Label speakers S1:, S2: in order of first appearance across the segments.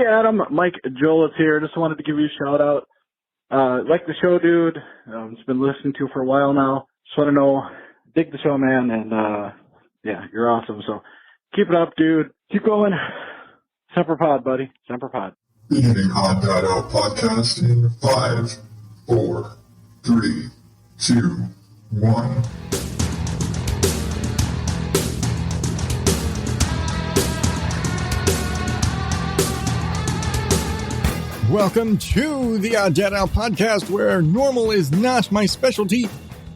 S1: Adam, Mike Jolitz here. Just wanted to give you a shout out. Like the show, dude. It's been listening to for a while now. Just want to know, dig the show, man, and yeah, you're awesome. So keep it up, dude. Keep going. Semper Pod, buddy. Semper Pod.
S2: Beginning ODO podcast in 5, 4, 3, 2, 1.
S3: Welcome to the ODO podcast, where normal is not my specialty.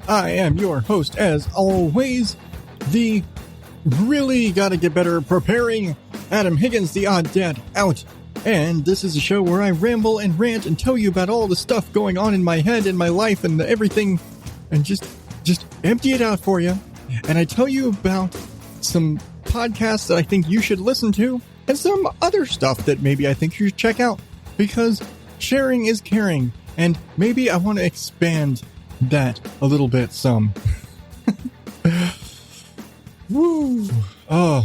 S3: I am your host, as always, the really gotta get better preparing Adam Higgins, the Odd Dad Out. And this is a show where I ramble and rant and tell you about all the stuff going on in my head and my life and everything, and just empty it out for you. And I tell you about some podcasts that I think you should listen to, and some other stuff that maybe I think you should check out, because sharing is caring, and maybe I want to expand that a little bit some. Woo! Oh,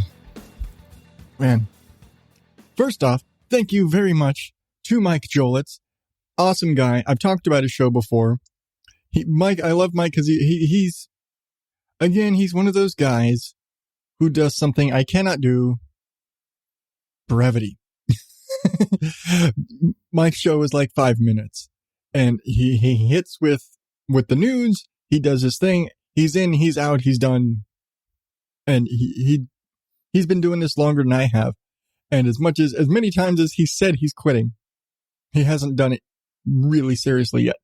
S3: man. First off, thank you very much to Mike Jolitz. Awesome guy. I've talked about his show before. Mike, I love Mike because he's one of those guys who does something I cannot do: brevity. Mike's show is like 5 minutes, and he hits with the news. He does his thing. He's in, he's out, he's done. And he's been doing this longer than I have. And as many times as he said he's quitting, he hasn't done it really seriously yet.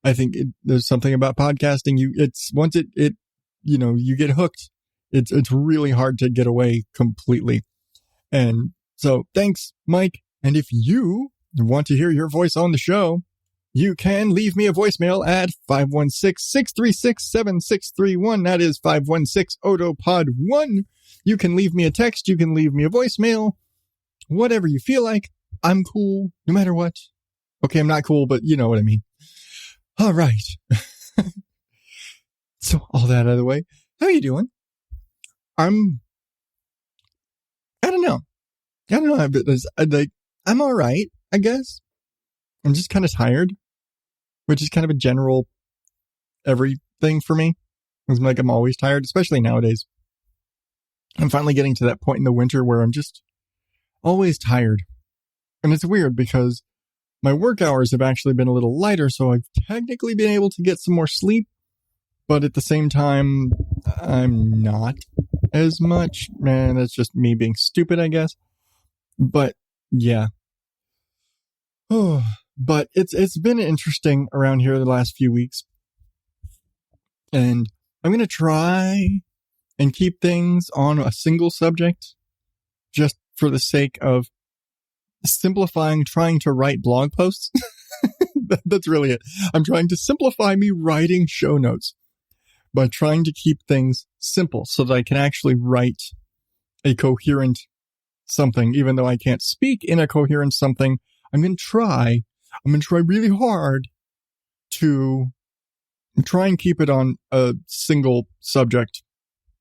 S3: I think there's something about podcasting. Once you get hooked, it's really hard to get away completely. And so thanks, Mike. And if you want to hear your voice on the show, you can leave me a voicemail at 516-636-7631. That is 516-ODO-POD-1. You can leave me a text. You can leave me a voicemail. Whatever you feel like. I'm cool, no matter what. Okay, I'm not cool, but you know what I mean. All right. So, all that out of the way. How you doing? I don't know. I'm all right, I guess. I'm just kind of tired, which is kind of a general everything for me. It's like I'm always tired, especially nowadays. I'm finally getting to that point in the winter where I'm just always tired. And it's weird because my work hours have actually been a little lighter, so I've technically been able to get some more sleep. But at the same time, I'm not as much. Man, that's just me being stupid, I guess. But yeah. Oh, but it's been interesting around here the last few weeks. And I'm going to try and keep things on a single subject just for the sake of simplifying, trying to write blog posts. That's really it. I'm trying to simplify me writing show notes by trying to keep things simple so that I can actually write a coherent something, even though I can't speak in a coherent something. I'm going to try really hard to try and keep it on a single subject,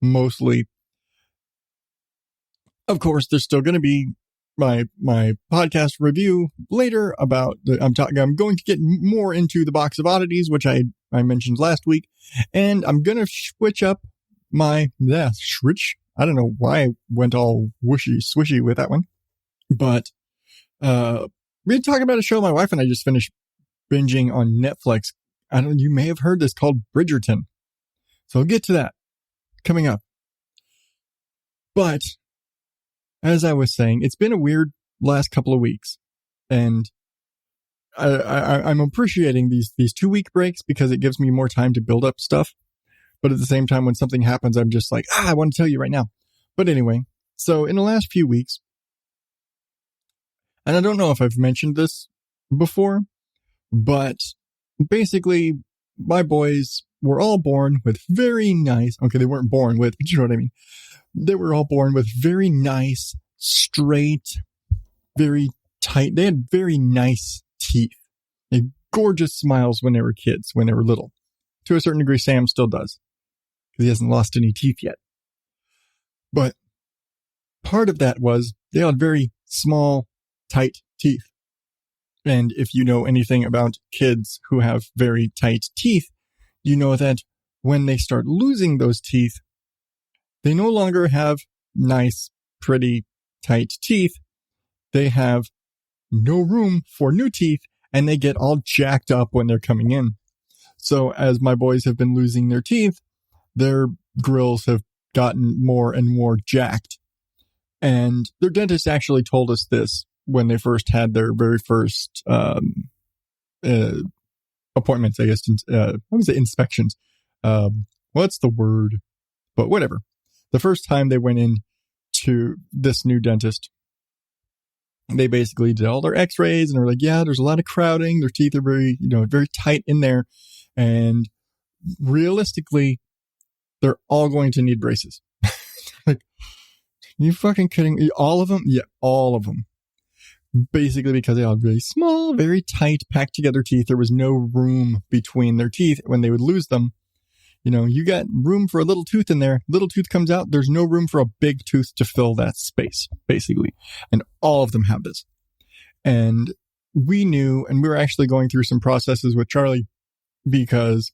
S3: mostly. Of course, there's still going to be my podcast review later about I'm going to get more into the Box of Oddities, which I mentioned last week, and I'm going to switch up switch. I don't know why I went all swishy with that one, but we're talking about a show my wife and I just finished binging on Netflix. You may have heard this, called Bridgerton. So I'll get to that coming up. But as I was saying, it's been a weird last couple of weeks, and I'm appreciating these 2-week breaks because it gives me more time to build up stuff. But at the same time, when something happens, I'm just like, I want to tell you right now. But anyway, so in the last few weeks, and I don't know if I've mentioned this before, but basically my boys were all born with very nice, okay, they weren't born with, but you know what I mean. They were all born with very nice, straight, very tight, they had very nice teeth. They had gorgeous smiles when they were kids, when they were little. To a certain degree, Sam still does, because he hasn't lost any teeth yet. But part of that was they had very small, tight teeth. And if you know anything about kids who have very tight teeth, you know that when they start losing those teeth, they no longer have nice, pretty, tight teeth. They have no room for new teeth, and they get all jacked up when they're coming in. So as my boys have been losing their teeth, their grills have gotten more and more jacked. And their dentist actually told us this when they first had their very first appointments, I guess. I would say inspections. What's the word? But whatever. The first time they went in to this new dentist, they basically did all their x-rays and were like, yeah, there's a lot of crowding. Their teeth are very, very tight in there. And realistically, they're all going to need braces. Like, you fucking kidding me? All of them? Yeah, all of them. Basically because they all have really small, very tight, packed together teeth. There was no room between their teeth when they would lose them. You got room for a little tooth in there. Little tooth comes out. There's no room for a big tooth to fill that space, basically. And all of them have this. And we knew, and we were actually going through some processes with Charlie because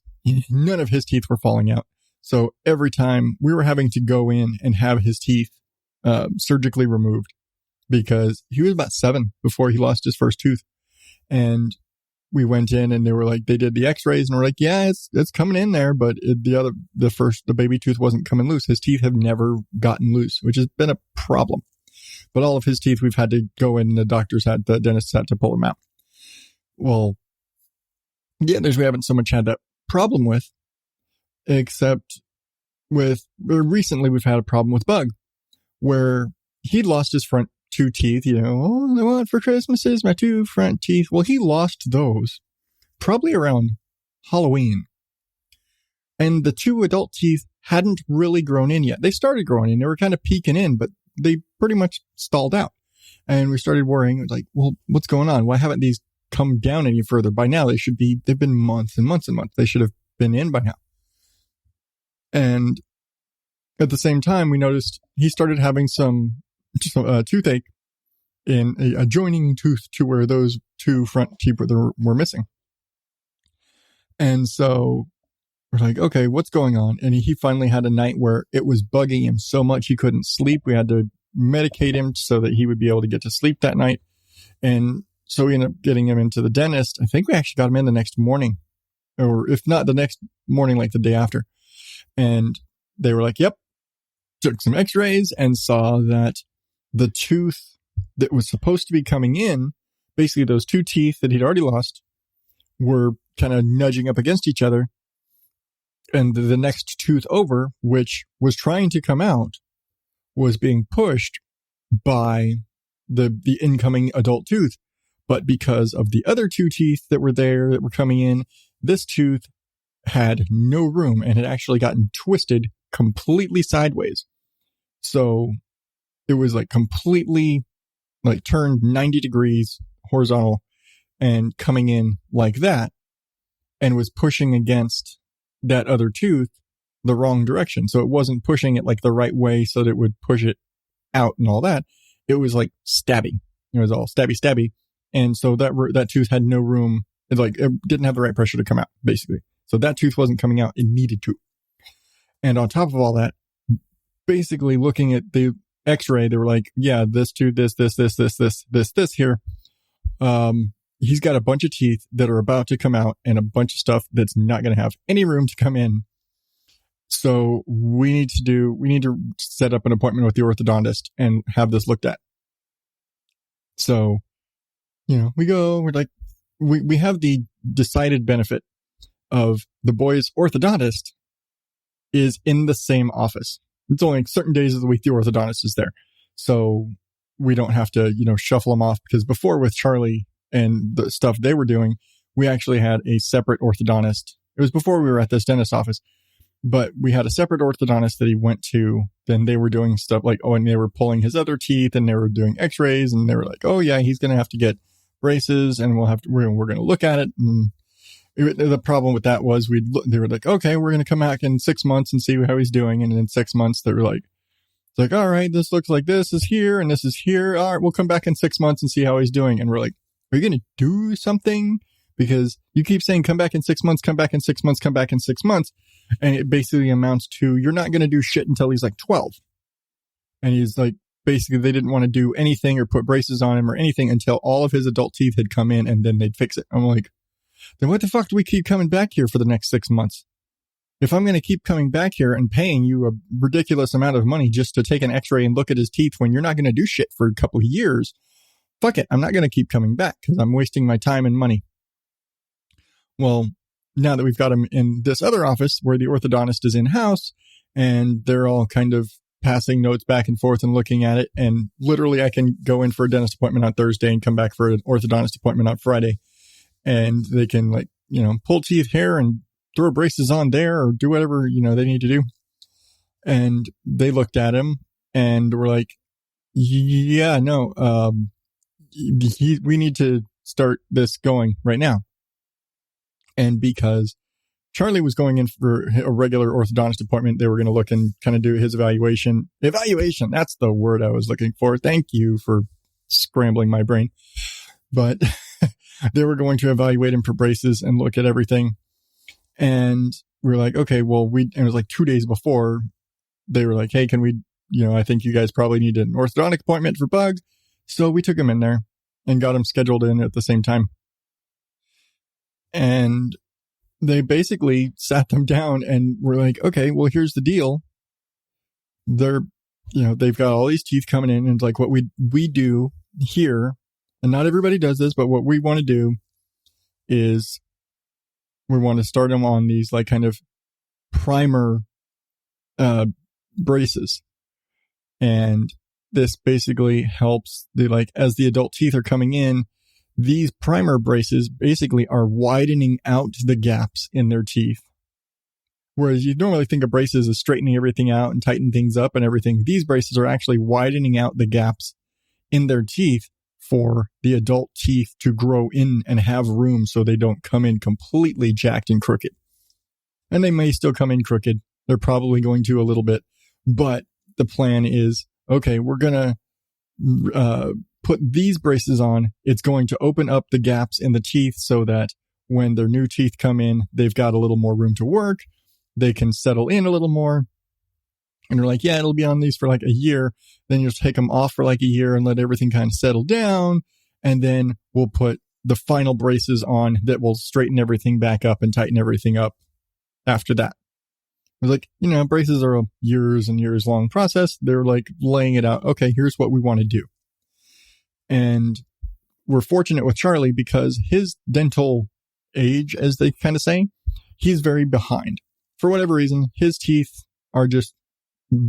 S3: none of his teeth were falling out. So every time we were having to go in and have his teeth surgically removed because he was about 7 before he lost his first tooth. And we went in and they did the x-rays and we're like, yeah, it's coming in there. But the baby tooth wasn't coming loose. His teeth have never gotten loose, which has been a problem. But all of his teeth, we've had to go in and the dentist had to pull them out. Well, yeah, we haven't so much had that problem with, except recently we've had a problem with Bug where he lost his front 2 teeth. All I want for Christmas is my 2 front teeth. Well, he lost those probably around Halloween. And the 2 adult teeth hadn't really grown in yet. They started growing in. They were kind of peeking in, but they pretty much stalled out. And we started worrying. It was like, well, what's going on? Why haven't these come down any further? By now, they've been months and months and months. They should have been in by now. And at the same time, we noticed he started having some toothache in a adjoining tooth to where those 2 front teeth were missing. And so we're like, okay, what's going on? And he finally had a night where it was bugging him so much he couldn't sleep. We had to medicate him so that he would be able to get to sleep that night. And so we ended up getting him into the dentist. I think we actually got him in the next morning, or if not the next morning, like the day after. And they were like, yep. Took some x-rays and saw that the tooth that was supposed to be coming in, basically those 2 teeth that he'd already lost, were kind of nudging up against each other. And the next tooth over, which was trying to come out, was being pushed by the incoming adult tooth. But because of the other 2 teeth that were there that were coming in, this tooth had no room and had actually gotten twisted completely sideways. So it was like completely like turned 90 degrees horizontal and coming in like that and was pushing against that other tooth the wrong direction. So it wasn't pushing it like the right way so that it would push it out and all that. It was like stabby. It was all stabby. And so that tooth had no room. It didn't have the right pressure to come out, basically. So that tooth wasn't coming out. It needed to. And on top of all that, basically looking at the x-ray, they were like, yeah, this tooth, this here. He's got a bunch of teeth that are about to come out and a bunch of stuff that's not going to have any room to come in. So we need to set up an appointment with the orthodontist and have this looked at. So, we're like, we have the decided benefit of the boys' orthodontist is in the same office. It's only certain days of the week the orthodontist is there. So we don't have to, shuffle them off, because before with Charlie and the stuff they were doing, we actually had a separate orthodontist. It was before we were at this dentist office, but we had a separate orthodontist that he went to. Then they were doing stuff like, and they were pulling his other teeth and they were doing x-rays and they were like, oh yeah, he's going to have to get braces and we're going to look at it. And the problem with that was they were like, okay, we're going to come back in 6 months and see how he's doing. And in 6 months, they were like, It's like, all right, this looks like this is here and this is here. All right, we'll come back in 6 months and see how he's doing. And we're like, are you going to do something? Because you keep saying, come back in 6 months, come back in 6 months, come back in 6 months. And it basically amounts to, you're not going to do shit until he's like 12. And he's like, basically, they didn't want to do anything or put braces on him or anything until all of his adult teeth had come in, and then they'd fix it. I'm like, then what the fuck do we keep coming back here for the next 6 months? If I'm going to keep coming back here and paying you a ridiculous amount of money just to take an x-ray and look at his teeth when you're not going to do shit for a couple of years, fuck it. I'm not going to keep coming back because I'm wasting my time and money. Well, now that we've got him in this other office where the orthodontist is in-house and they're all kind of passing notes back and forth and looking at it. And literally I can go in for a dentist appointment on Thursday and come back for an orthodontist appointment on Friday. And they can pull teeth, hair, and throw braces on there or do whatever, they need to do. And they looked at him and were like, yeah, no, we need to start this going right now. And because Charlie was going in for a regular orthodontist appointment, they were going to look and kind of do his evaluation. Evaluation, that's the word I was looking for. Thank you for scrambling my brain. But they were going to evaluate him for braces and look at everything. And we were like, okay, well, it was like 2 days before they were like, hey, can we, I think you guys probably need an orthodontic appointment for Bugs. So we took him in there and got him scheduled in at the same time. And they basically sat them down and were like, okay, well, here's the deal. They've got all these teeth coming in, and it's like what we do here, and not everybody does this, but what we want to do is we want to start them on these like kind of primer braces. And this basically helps as the adult teeth are coming in, these primer braces basically are widening out the gaps in their teeth. Whereas you normally think of braces as straightening everything out and tighten things up and everything. These braces are actually widening out the gaps in their teeth for the adult teeth to grow in and have room so they don't come in completely jacked and crooked. And they may still come in crooked. They're probably going to a little bit. But the plan is, okay, we're going to put these braces on. It's going to open up the gaps in the teeth so that when their new teeth come in, they've got a little more room to work. They can settle in a little more. And they're like, yeah, it'll be on these for like a year. Then you'll take them off for like a year and let everything kind of settle down. And then we'll put the final braces on that will straighten everything back up and tighten everything up after that. It was like, braces are a years and years long process. They're like laying it out. Okay, here's what we want to do. And we're fortunate with Charlie because his dental age, as they kind of say, he's very behind. For whatever reason, his teeth are just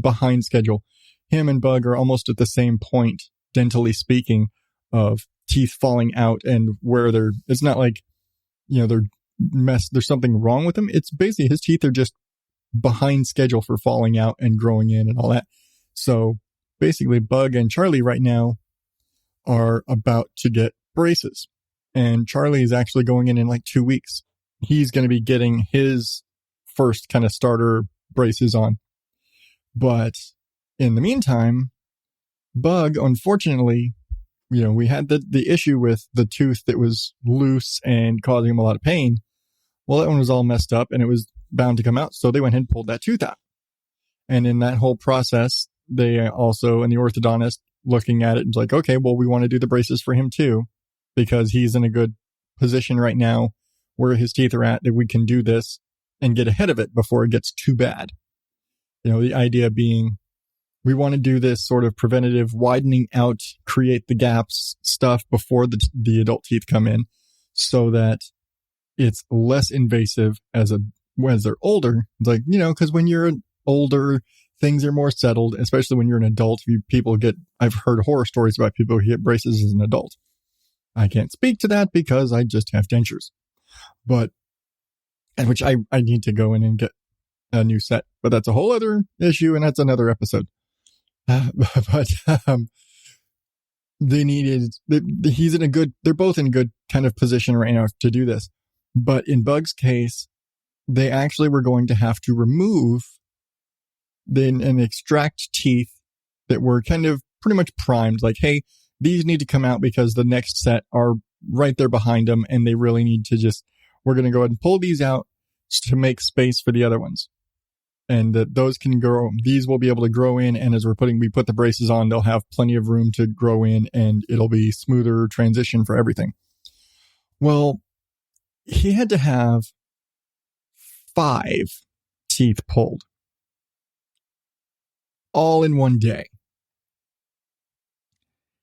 S3: behind schedule. Him and Bug are almost at the same point, dentally speaking, of teeth falling out and where it's not like, they're there's something wrong with them. It's basically his teeth are just behind schedule for falling out and growing in and all that. So basically Bug and Charlie right now are about to get braces, and Charlie is actually going in like 2 weeks. He's going to be getting his first kind of starter braces on. But in the meantime, Bug, unfortunately, we had the issue with the tooth that was loose and causing him a lot of pain. Well, that one was all messed up and it was bound to come out. So they went ahead and pulled that tooth out. And in that whole process, they also, and the orthodontist looking at it, it's like, okay, well, we want to do the braces for him too, because he's in a good position right now where his teeth are at that we can do this and get ahead of it before it gets too bad. The idea being we want to do this sort of preventative widening out, create the gaps stuff before the adult teeth come in so that it's less invasive as they're older. It's like, because when you're older, things are more settled, especially when you're an adult. I've heard horror stories about people who get braces as an adult. I can't speak to that because I just have dentures, which I need to go in and get a new set, but that's a whole other issue and that's another episode. They're both in a good kind of position right now to do this. But in Bug's case, they actually were going to have to remove and extract teeth that were kind of pretty much primed. Like, hey, these need to come out because the next set are right there behind them, and they really need to we're going to go ahead and pull these out to make space for the other ones. And that those can grow, these will be able to grow in, and as we put the braces on, they'll have plenty of room to grow in, and it'll be smoother transition for everything. Well, he had to have 5 teeth pulled all in one day.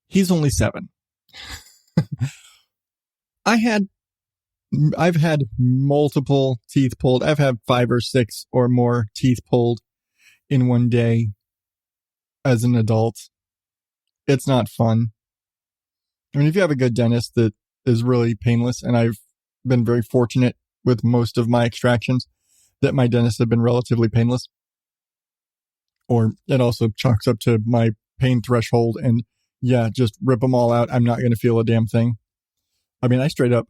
S3: He's only 7. I've had multiple teeth pulled. I've had 5 or 6 or more teeth pulled in one day as an adult. It's not fun. I mean, if you have a good dentist that is really painless, and I've been very fortunate with most of my extractions that my dentists have been relatively painless, or it also chalks up to my pain threshold, and yeah, just rip them all out. I'm not going to feel a damn thing. I mean, I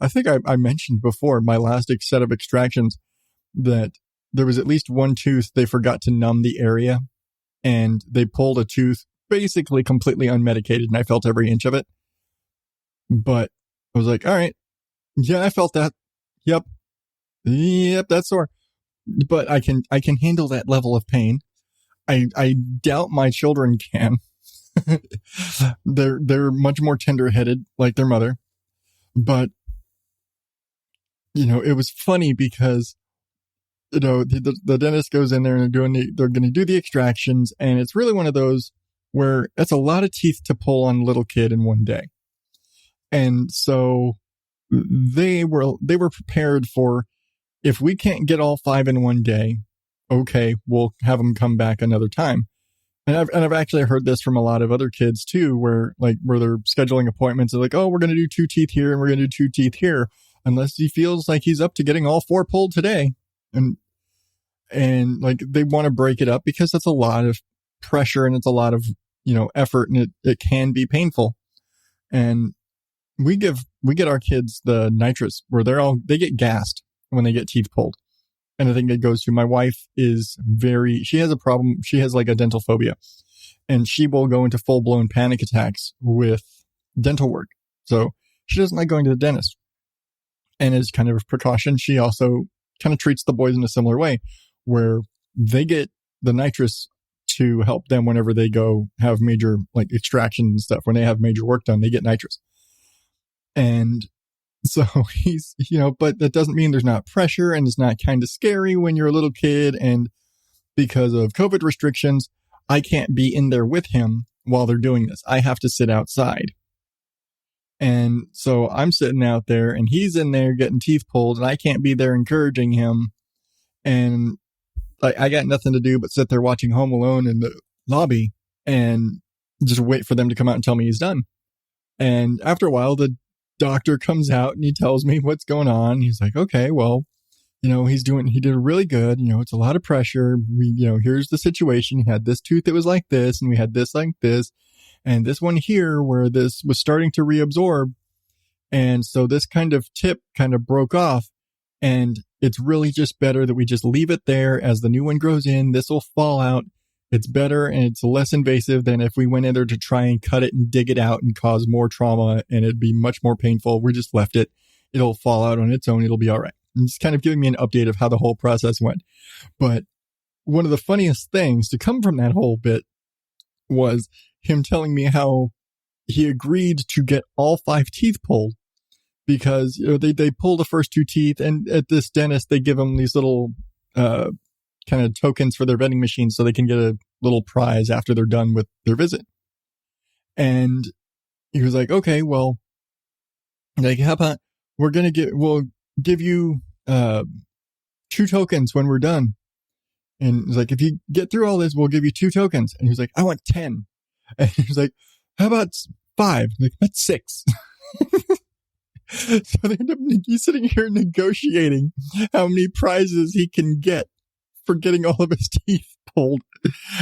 S3: think I mentioned before my last set of extractions that there was at least one tooth they forgot to numb the area, and they pulled a tooth basically completely unmedicated, and I felt every inch of it. But I was like, all right, yeah, I felt that. Yep, that's sore. But I can handle that level of pain. I doubt my children can. They're much more tender-headed like their mother. But, it was funny because, the dentist goes in there and they're going to do the extractions. And it's really one of those where it's a lot of teeth to pull on a little kid in one day. And so they were prepared for, if we can't get all 5 in one day, okay, we'll have them come back another time. And I've actually heard this from a lot of other kids too, where they're scheduling appointments. They're like, oh, we're going to do 2 teeth here and we're going to do 2 teeth here, unless he feels like he's up to getting all 4 pulled today. And like they want to break it up because that's a lot of pressure and it's a lot of, effort, and it can be painful. And we get our kids the nitrous where they get gassed when they get teeth pulled. And I think it goes to, my wife she has a problem. She has like a dental phobia, and she will go into full blown panic attacks with dental work. So she doesn't like going to the dentist. And as kind of a precaution, she also kind of treats the boys in a similar way, where they get the nitrous to help them whenever they go have major like extractions and stuff. When they have major work done, they get nitrous. And so he's, but that doesn't mean there's not pressure, and it's not kind of scary when you're a little kid. And because of COVID restrictions, I can't be in there with him while they're doing this. I have to sit outside. And so I'm sitting out there and he's in there getting teeth pulled, and I can't be there encouraging him. And I got nothing to do but sit there watching Home Alone in the lobby and just wait for them to come out and tell me he's done. And after a while, the doctor comes out and he tells me what's going on. He's like, okay, well, he did really good. It's a lot of pressure. Here's the situation. He had this tooth that was like this, and we had this like this, and this one here where this was starting to reabsorb. And so this kind of tip kind of broke off, and it's really just better that we just leave it there. As the new one grows in, this will fall out. It's better, and it's less invasive than if we went in there to try and cut it and dig it out and cause more trauma, and it'd be much more painful. We just left it. It'll fall out on its own. It'll be all right. And just kind of giving me an update of how the whole process went. But one of the funniest things to come from that whole bit was him telling me how he agreed to get all 5 teeth pulled because they pull the first 2 teeth, and at this dentist, they give them these little kind of tokens for their vending machine so they can get a little prize after they're done with their visit. And he was like, okay, well, like, how about we'll give you 2 tokens when we're done. And he's like, if you get through all this, we'll give you 2 tokens. And he was like, I want 10. And he was like, how about 5? I'm like, that's 6. So they end up he's sitting here negotiating how many prizes he can get for getting all of his teeth pulled.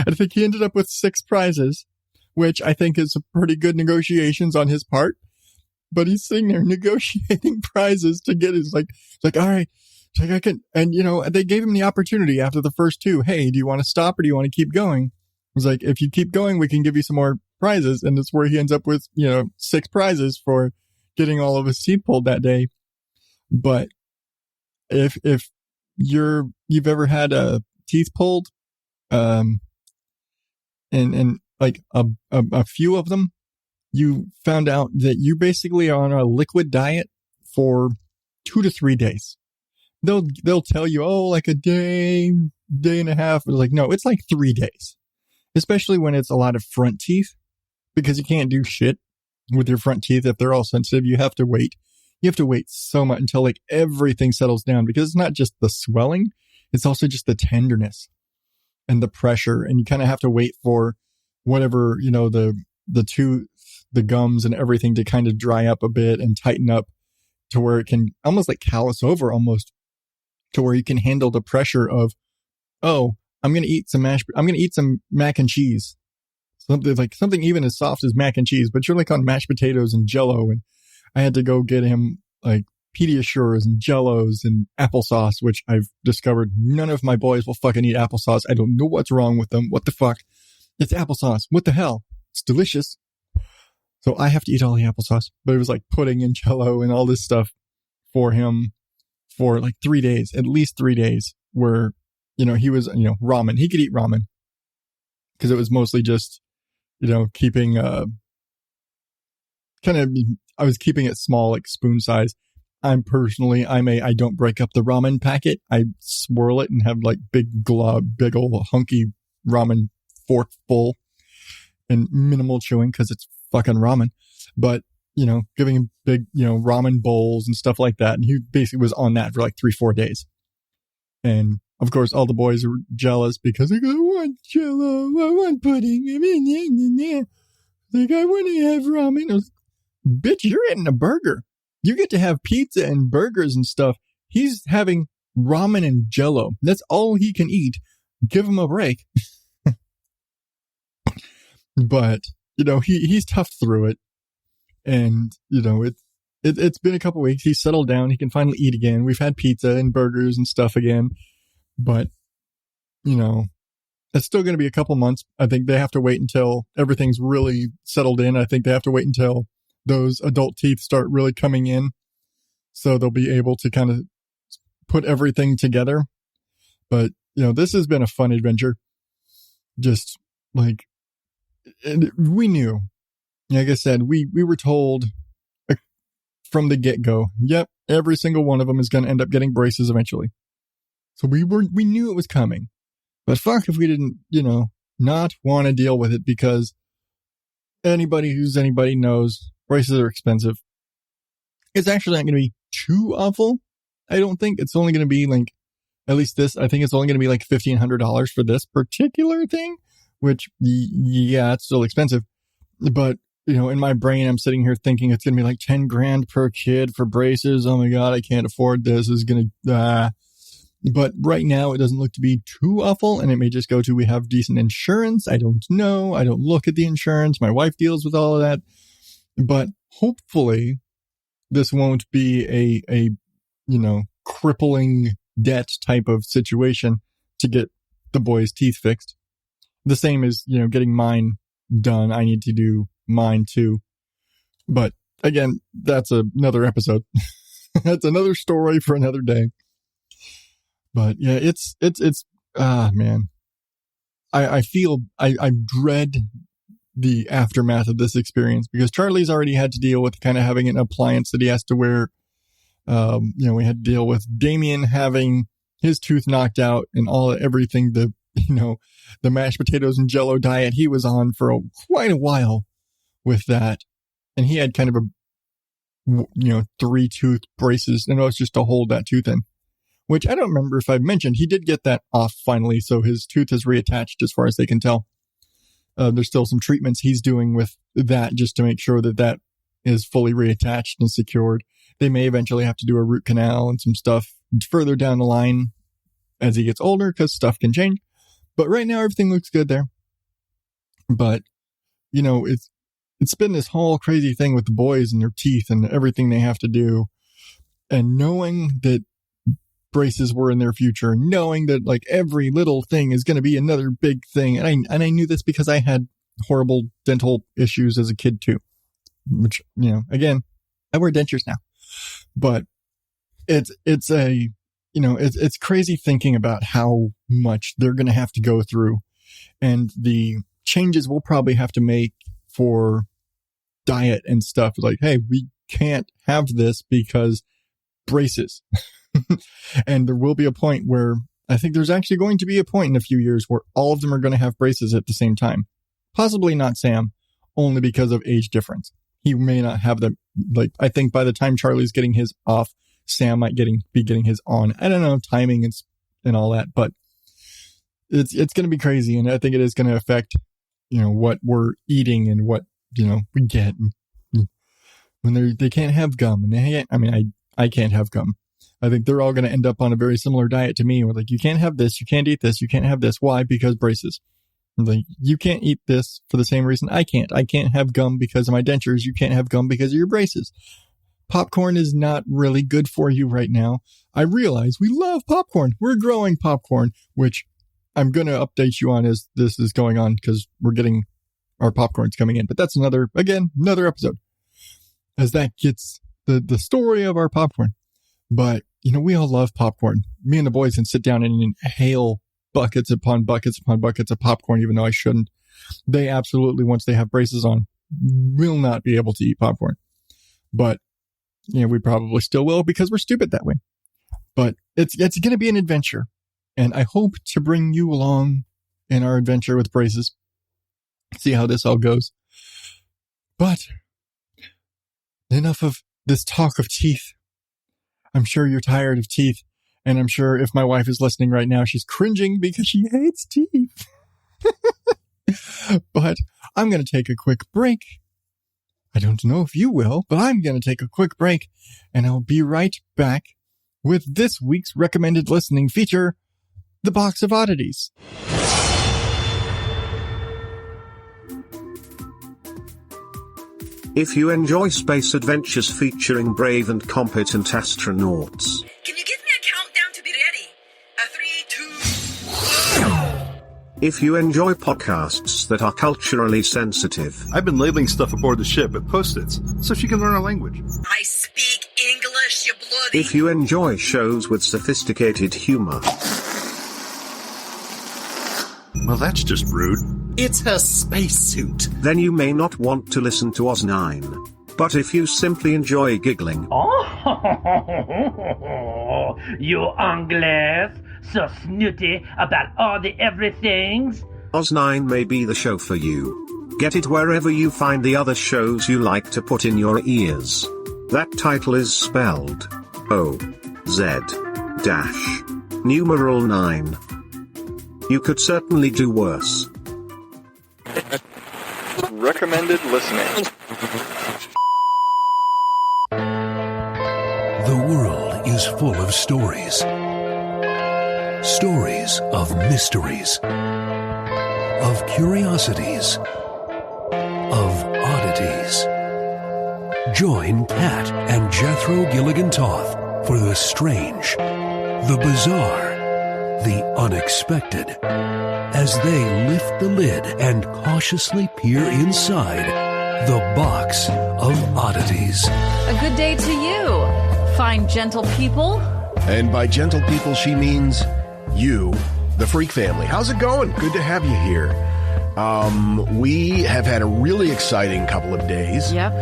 S3: I think he ended up with 6 prizes, which I think is pretty good negotiations on his part. But he's sitting there negotiating prizes to get his like, all right, it's like I can, and they gave him the opportunity after the first 2. Hey, do you want to stop or do you want to keep going? was like, if you keep going, we can give you some more prizes. And it's where he ends up with, 6 prizes for getting all of his teeth pulled that day. But if you've ever had a teeth pulled, and like a few of them, you found out that you basically are on a liquid diet for 2 to 3 days. They'll tell you, oh, like a day and a half. It's like, no, it's like 3 days, especially when it's a lot of front teeth, because you can't do shit with your front teeth. If they're all sensitive, you have to wait. You have to wait so much until like everything settles down, because it's not just the swelling. It's also just the tenderness and the pressure. And you kind of have to wait for whatever, the tooth, the gums and everything to kind of dry up a bit and tighten up to where it can almost like callus over, almost to where you can handle the pressure of, oh, I'm going to eat some mac and cheese. Something even as soft as mac and cheese, but you're like on mashed potatoes and Jello. And I had to go get him like Pediasures and Jellos and applesauce, which I've discovered none of my boys will fucking eat applesauce. I don't know what's wrong with them. What the fuck? It's applesauce. What the hell? It's delicious. So I have to eat all the applesauce, but it was like pudding and Jello and all this stuff for him for like 3 days, at least 3 days, where, he was, ramen. He could eat ramen because it was mostly just, keeping, I was keeping it small, like spoon size. I don't break up the ramen packet. I swirl it and have like big old hunky ramen fork full and minimal chewing because it's fucking ramen. But, giving him big, ramen bowls and stuff like that. And he basically was on that for like 3-4 days. And of course, all the boys are jealous because like, I want Jello, I want pudding. Like, I want to have ramen. I was, bitch, you're eating a burger. You get to have pizza and burgers and stuff. He's having ramen and Jello. That's all he can eat. Give him a break. But, he's tough through it. And, it's been a couple weeks. He's settled down. He can finally eat again. We've had pizza and burgers and stuff again. But, it's still going to be a couple months. I think they have to wait until everything's really settled in. I think they have to wait until those adult teeth start really coming in. So they'll be able to kind of put everything together. But, this has been a fun adventure. Just like, we knew, like I said, we were told from the get-go, yep, every single one of them is going to end up getting braces eventually. So we knew it was coming. But fuck if we didn't, not want to deal with it, because anybody knows braces are expensive. It's actually not going to be too awful. I don't think it's only going to be like, at least this, I think it's only going to be like $1,500 for this particular thing, which, yeah, it's still expensive. But, in my brain, I'm sitting here thinking it's going to be like 10 grand per kid for braces. Oh my God, I can't afford this. This is going to, But right now it doesn't look to be too awful, and it may just go to, we have decent insurance. I don't know. I don't look at the insurance. My wife deals with all of that. But hopefully this won't be a crippling debt type of situation to get the boys' teeth fixed. The same as, getting mine done. I need to do mine too. But again, that's another episode. That's another story for another day. But yeah, it's man. I dread the aftermath of this experience, because Charlie's already had to deal with kind of having an appliance that he has to wear. We had to deal with Damien having his tooth knocked out and everything, the mashed potatoes and Jello diet he was on for quite a while with that. And he had kind of 3 tooth braces, and it was just to hold that tooth in, which I don't remember if I've mentioned. He did get that off finally, so his tooth is reattached as far as they can tell. There's still some treatments he's doing with that just to make sure that is fully reattached and secured. They may eventually have to do a root canal and some stuff further down the line as he gets older, because stuff can change. But right now everything looks good there. But, it's been this whole crazy thing with the boys and their teeth and everything they have to do. And knowing that braces were in their future, knowing that like every little thing is going to be another big thing. And I knew this because I had horrible dental issues as a kid too, which, you know, again, I wear dentures now, but it's crazy thinking about how much they're going to have to go through and the changes we'll probably have to make for diet and stuff. Like, hey, we can't have this because braces. And there will be a point where I think there's actually going to be a point in a few years where all of them are going to have braces at the same time. Possibly not Sam, only because of age difference. He may not have them. Like, I think by the time Charlie's getting his off, Sam might be getting his on. I don't know, timing and all that, but it's going to be crazy. And I think it is going to affect, you know, what we're eating and what, you know, we get when they can't have gum. And I can't have gum. I think they're all going to end up on a very similar diet to me. Where like, you can't have this, you can't eat this, you can't have this. Why? Because braces. Like, you can't eat this for the same reason I can't. I can't have gum because of my dentures. You can't have gum because of your braces. Popcorn is not really good for you right now. I realize we love popcorn. We're growing popcorn, which I'm going to update you on as this is going on because we're getting our popcorns coming in. But that's another episode as that gets the story of our popcorn. But, you know, we all love popcorn. Me and the boys can sit down and inhale buckets upon buckets upon buckets of popcorn, even though I shouldn't. They absolutely, once they have braces on, will not be able to eat popcorn. But, you know, we probably still will because we're stupid that way. But it's going to be an adventure. And I hope to bring you along in our adventure with braces. See how this all goes. But enough of this talk of teeth. I'm sure you're tired of teeth. And I'm sure if my wife is listening right now, she's cringing because she hates teeth. But I'm going to take a quick break. I don't know if you will, but I'm going to take a quick break. And I'll be right back with this week's recommended listening feature, The Box of Oddities.
S4: If you enjoy space adventures featuring brave and competent astronauts.
S5: Can you give me a countdown to be ready? 3, 2...
S4: If you enjoy podcasts that are culturally sensitive.
S6: I've been labeling stuff aboard the ship with Post-its so she can learn our language.
S5: I speak English, you bloody...
S4: If you enjoy shows with sophisticated humor.
S6: Well, that's just rude.
S7: It's her spacesuit.
S4: Then you may not want to listen to Oz 9. But if you simply enjoy giggling.
S8: Oh, you Anglais, so snooty about all the everythings.
S4: Oz 9 may be the show for you. Get it wherever you find the other shows you like to put in your ears. That title is spelled OZ-9. You could certainly do worse.
S9: Recommended listening.
S10: The world is full of stories. Stories of mysteries, of curiosities, of oddities. Join Kat and Jethro Gilligan-Toth for the strange, the bizarre, the unexpected, as they lift the lid and cautiously peer inside the Box of Oddities.
S11: A good day to you, fine gentle people.
S12: And by gentle people, she means you, the Freak family. How's it going? Good to have you here. We have had a really exciting couple of days.
S11: Yep.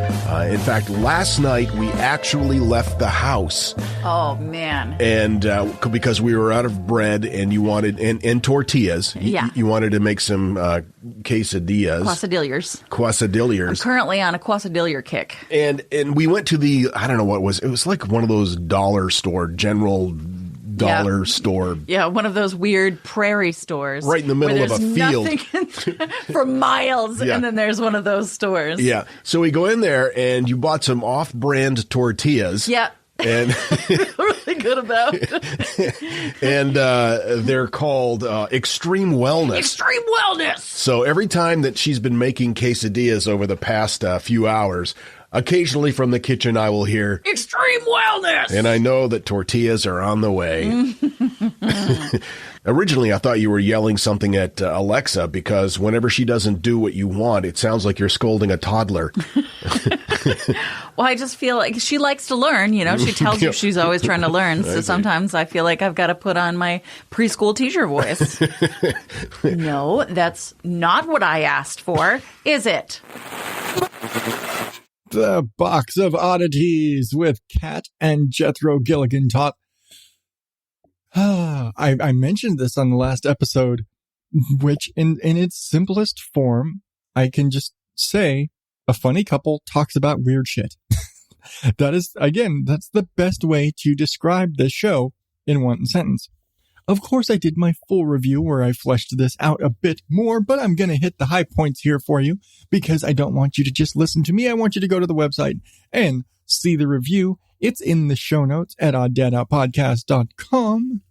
S12: In fact, last night we actually left the house.
S11: Oh, man.
S12: And because we were out of bread and you wanted, and tortillas.
S11: Yeah.
S12: You wanted to make some quesadillas.
S11: Quesadillas. I'm currently on a quesadilla kick.
S12: And we went to the, I don't know what it was like one of those dollar store, general dollar store.
S11: Yeah, one of those weird prairie stores.
S12: Right in the middle of a field.
S11: For miles,
S12: yeah.
S11: And then there's one of those stores.
S12: Yeah. So we go in there and you bought some off-brand tortillas.
S11: Yeah.
S12: And
S11: really good about it.
S12: And they're called Extreme Wellness.
S11: Extreme Wellness.
S12: So every time that she's been making quesadillas over the past few hours, Occasionally from the kitchen, I will hear
S11: Extreme wellness.
S12: And I know that tortillas are on the way. Originally, I thought you were yelling something at Alexa because whenever she doesn't do what you want, it sounds like you're scolding a toddler.
S11: Well, I just feel like she likes to learn. You know, she tells you she's always trying to learn. So sometimes I feel like I've got to put on my preschool teacher voice. No, that's not what I asked for, is it?
S3: The Box of Oddities with Kat and Jethro Gilligan Top. I mentioned this on the last episode, which in its simplest form, I can just say a funny couple talks about weird shit. That is, again, that's the best way to describe this show in one sentence. Of course, I did my full review where I fleshed this out a bit more, but I'm going to hit the high points here for you because I don't want you to just listen to me. I want you to go to the website and see the review. It's in the show notes at oddadoutpodcast.com.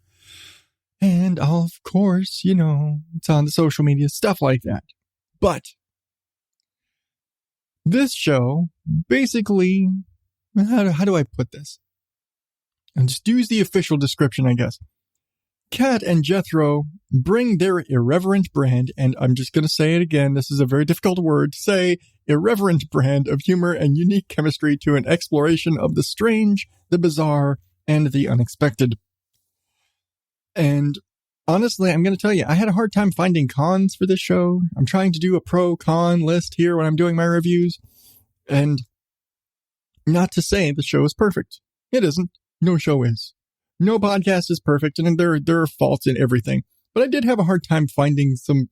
S3: And of course, you know, it's on the social media, stuff like that. But this show, basically, how do I put this? And just use the official description, I guess. Kat and Jethro bring their irreverent brand, and I'm just going to say it again, this is a very difficult word to say, irreverent brand of humor and unique chemistry to an exploration of the strange, the bizarre, and the unexpected. And honestly, I'm going to tell you, I had a hard time finding cons for this show. I'm trying to do a pro-con list here when I'm doing my reviews, and not to say the show is perfect. It isn't. No show is. No podcast is perfect, and there are faults in everything. But I did have a hard time finding some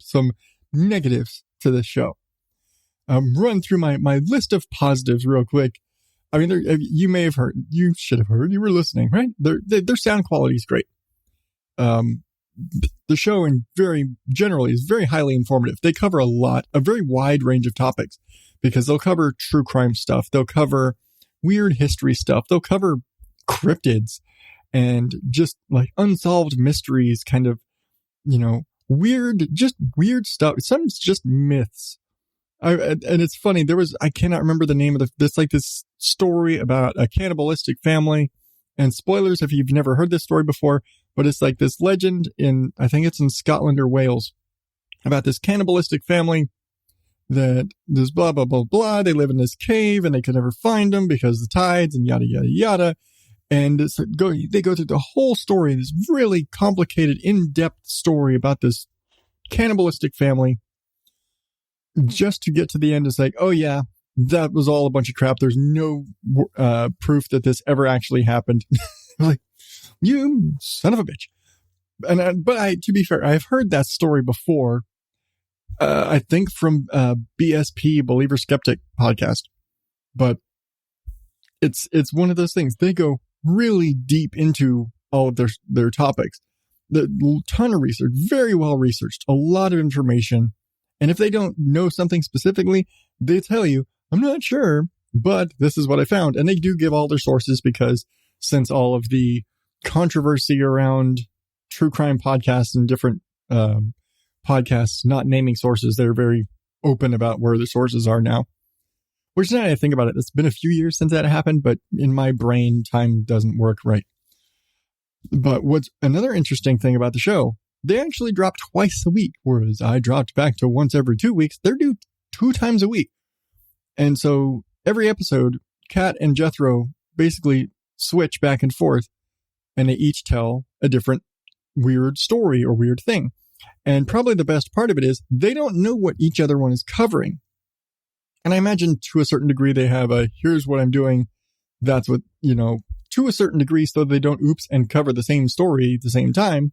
S3: negatives to this show. Run through my list of positives real quick. I mean, you may have heard, you should have heard, you were listening, right? Their sound quality is great. The show generally is very highly informative. They cover a very wide range of topics because they'll cover true crime stuff. They'll cover weird history stuff. They'll cover cryptids and just like unsolved mysteries, kind of, you know, weird stuff. Some's just myths. And it's funny. I cannot remember the name of this story about a cannibalistic family. And spoilers if you've never heard this story before, but it's like this legend I think it's in Scotland or Wales, about this cannibalistic family that this blah, blah, blah, blah. They live in this cave and they could never find them because of the tides and yada, yada, yada. And they go through the whole story, this really complicated, in-depth story about this cannibalistic family. Just to get to the end, it's like, oh yeah, that was all a bunch of crap. There's no proof that this ever actually happened. Like, you son of a bitch. But to be fair, I've heard that story before. I think from BSP, Believer Skeptic podcast. But it's one of those things. They go really deep into all of their topics. The ton of research, very well researched, a lot of information. And if they don't know something specifically, they tell you, I'm not sure, but this is what I found. And they do give all their sources because since all of the controversy around true crime podcasts and different podcasts not naming sources, they're very open about where the sources are now. Which now I think about it, it's been a few years since that happened, but in my brain, time doesn't work right. But what's another interesting thing about the show, they actually drop twice a week, whereas I dropped back to once every 2 weeks. They're due 2 times a week. And so every episode, Kat and Jethro basically switch back and forth, and they each tell a different weird story or weird thing. And probably the best part of it is they don't know what each other one is covering. And I imagine to a certain degree they have here's what I'm doing. That's what, you know, to a certain degree so they don't oops and cover the same story at the same time.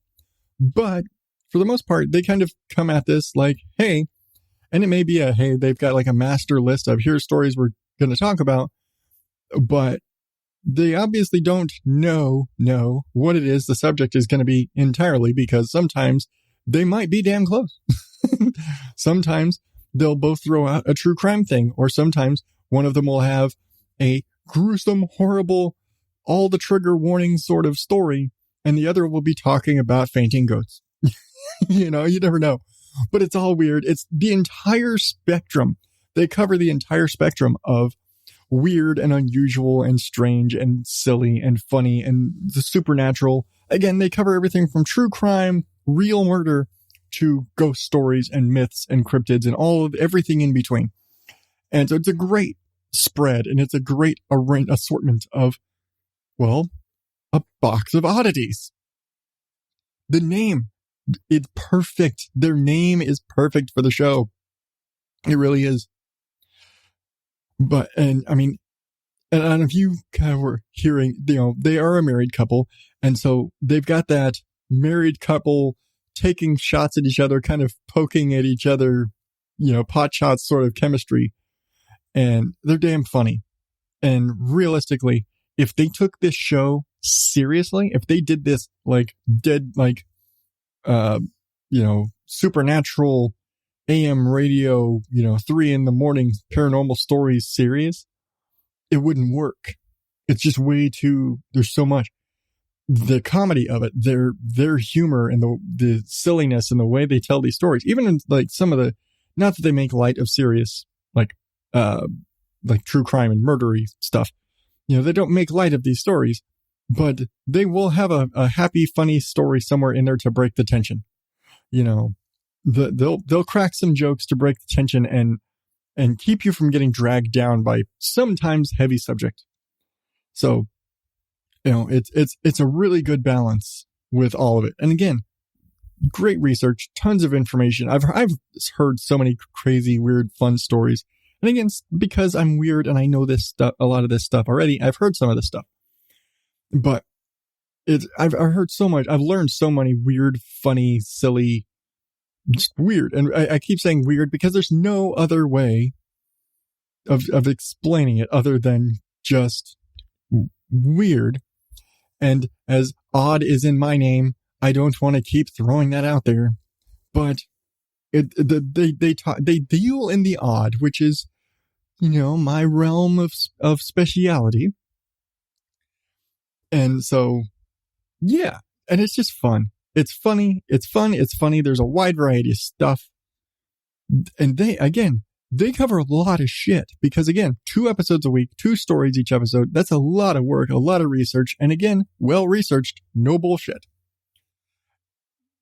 S3: But for the most part, they kind of come at this like, hey, and it may be hey, they've got like a master list of here's stories we're going to talk about, but they obviously don't know what it is the subject is going to be entirely, because sometimes they might be damn close. Sometimes they'll both throw out a true crime thing, or sometimes one of them will have a gruesome, horrible, all the trigger warning sort of story, and the other will be talking about fainting goats. You know, you never know. But it's all weird. It's the entire spectrum. They cover the entire spectrum of weird and unusual and strange and silly and funny and the supernatural. Again, they cover everything from true crime, real murder, to ghost stories and myths and cryptids and everything in between. And so it's a great spread, and it's a great assortment of, well, a box of oddities. The name is perfect. Their name is perfect for the show. It really is. But, and I mean, and if you kind of were hearing, they are a married couple. And so they've got that married couple taking shots at each other, kind of poking at each other, pot shots sort of chemistry. And they're damn funny. And realistically, if they took this show seriously, if they did this supernatural AM radio, 3 a.m. paranormal stories series, it wouldn't work. It's just way too, there's so much. The comedy of it, their humor and the silliness and the way they tell these stories, even in some of the, not that they make light of serious, like true crime and murdery stuff. They don't make light of these stories, but they will have a happy, funny story somewhere in there to break the tension. They'll crack some jokes to break the tension and keep you from getting dragged down by sometimes heavy subject. So, it's a really good balance with all of it. And again, great research, tons of information. I've heard so many crazy, weird, fun stories. And again, because I'm weird and I know this stuff, a lot of this stuff already, I've heard some of this stuff. But I've heard so much. I've learned so many weird, funny, silly, just weird. And I keep saying weird because there's no other way of explaining it other than just weird. And as odd is in my name, I don't want to keep throwing that out there, but they deal in the odd, which is, my realm of speciality. And so, yeah, and it's just fun. It's funny. It's fun. It's funny. There's a wide variety of stuff. And they cover a lot of shit because, again, 2 episodes a week, 2 stories each episode. That's a lot of work, a lot of research. And again, well researched, no bullshit.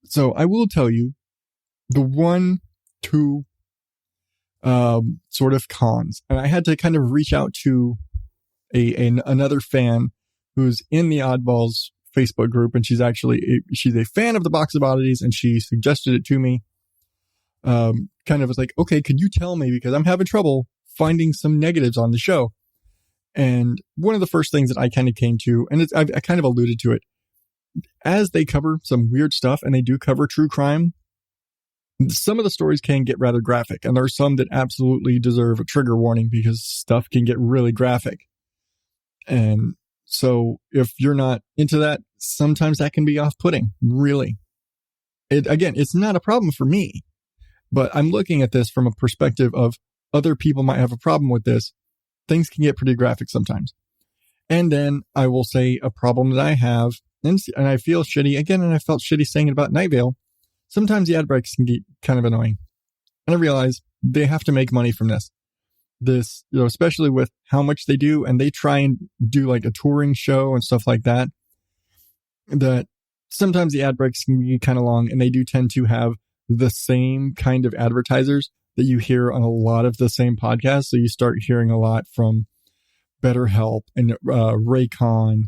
S3: So I will tell you the 1-2 sort of cons. And I had to kind of reach out to another fan who's in the Oddballs Facebook group, and she's a fan of the Box of Oddities, and she suggested it to me. Kind of was like, okay, could you tell me, because I'm having trouble finding some negatives on the show. And one of the first things that I kind of came to, and I kind of alluded to it, as they cover some weird stuff, and they do cover true crime, some of the stories can get rather graphic, and there are some that absolutely deserve a trigger warning because stuff can get really graphic. And so if you're not into that, sometimes that can be off-putting, really. It's not a problem for me, but I'm looking at this from a perspective of other people might have a problem with this. Things can get pretty graphic sometimes. And then I will say a problem that I have, and I feel shitty again, and I felt shitty saying it about Night Vale. Sometimes the ad breaks can get kind of annoying. And I realize they have to make money from this. This, especially with how much they do, and they try and do like a touring show and stuff like that, that sometimes the ad breaks can be kind of long, and they do tend to have the same kind of advertisers that you hear on a lot of the same podcasts. So you start hearing a lot from BetterHelp and Raycon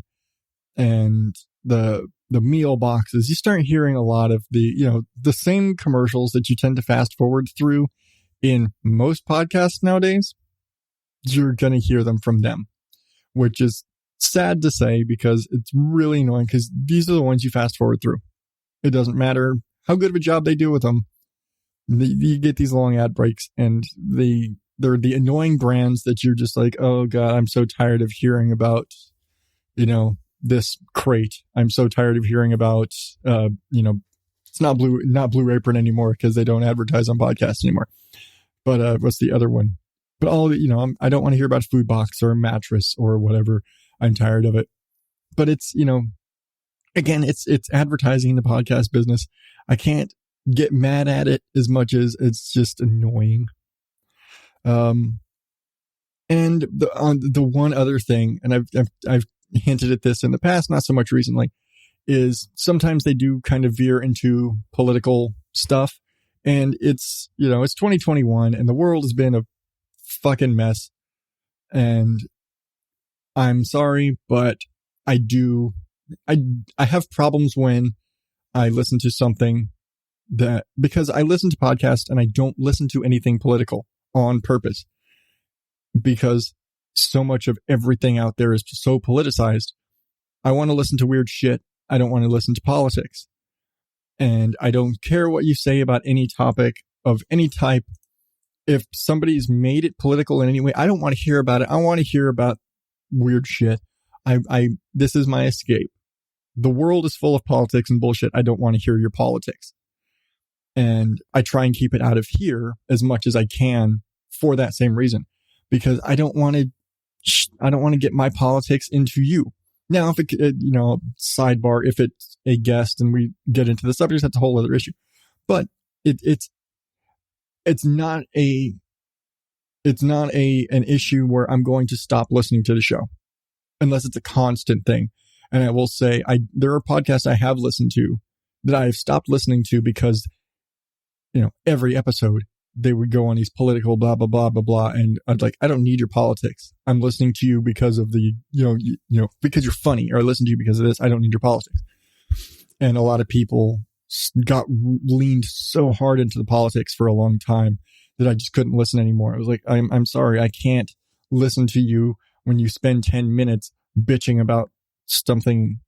S3: and the meal boxes. You start hearing a lot of the same commercials that you tend to fast forward through in most podcasts nowadays. You're going to hear them from them, which is sad to say because it's really annoying because these are the ones you fast forward through. It doesn't matter how good of a job they do with them. You get these long ad breaks, and they're the annoying brands that you're just like, oh God, I'm so tired of hearing about, this crate. I'm so tired of hearing about, it's not Blue Apron anymore because they don't advertise on podcasts anymore. But what's the other one? But I don't want to hear about a food box or a mattress or whatever. I'm tired of it. But it's, again, it's advertising in the podcast business. I can't get mad at it as much as it's just annoying. And the one other thing, and I've hinted at this in the past, not so much recently, is sometimes they do kind of veer into political stuff. And it's 2021 and the world has been a fucking mess. And I'm sorry, but I have problems when I listen to something because I listen to podcasts and I don't listen to anything political on purpose, because so much of everything out there is so politicized. I want to listen to weird shit. I don't want to listen to politics. And I don't care what you say about any topic of any type. If somebody's made it political in any way, I don't want to hear about it. I want to hear about weird shit. This is my escape. The world is full of politics and bullshit. I don't want to hear your politics. And I try and keep it out of here as much as I can for that same reason, because I don't want to get my politics into you. Now, if sidebar, if it's a guest and we get into the subject, that's a whole other issue. But it's not an issue where I'm going to stop listening to the show unless it's a constant thing. And I will say, there are podcasts I have listened to that I have stopped listening to because, every episode they would go on these political blah, blah, blah, blah, blah. And I'd like, I don't need your politics. I'm listening to you because of the, because you're funny, or I listen to you because of this. I don't need your politics. And a lot of people got leaned so hard into the politics for a long time that I just couldn't listen anymore. I was like, I'm sorry. I can't listen to you when you spend 10 minutes bitching about something.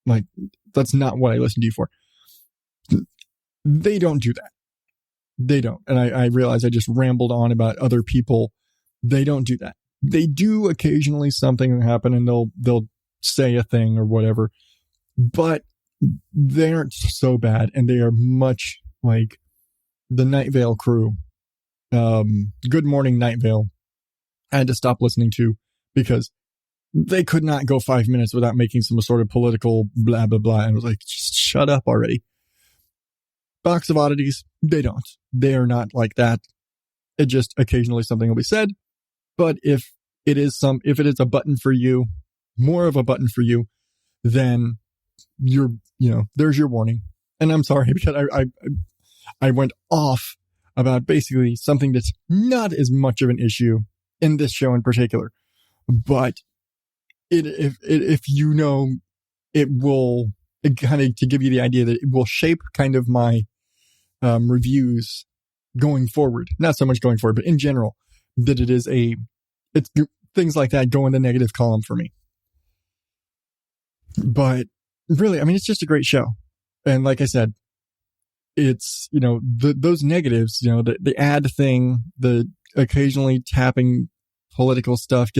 S3: Like, that's not what I listen to you for. They don't do that. They don't. And I realize I just rambled on about other people. They don't do that. They do occasionally something happen and they'll say a thing or whatever, but they aren't so bad. And they are much like the Night Vale crew. Good Morning Night Vale. I had to stop listening to because they could not go 5 minutes without making some sort of political blah, blah, blah. And I was like, just shut up already. Box of Oddities, they don't. They are not like that. It just occasionally something will be said. But if it is a button for you, more of a button for you, then there's your warning. And I'm sorry because I went off about basically something that's not as much of an issue in this show in particular. But if it will kind of, to give you the idea that it will shape kind of my reviews going forward. Not so much going forward, but in general, that it's things like that go in the negative column for me. But really, I mean, it's just a great show. And like I said, it's, those negatives, the ad thing, the occasionally tapping political stuff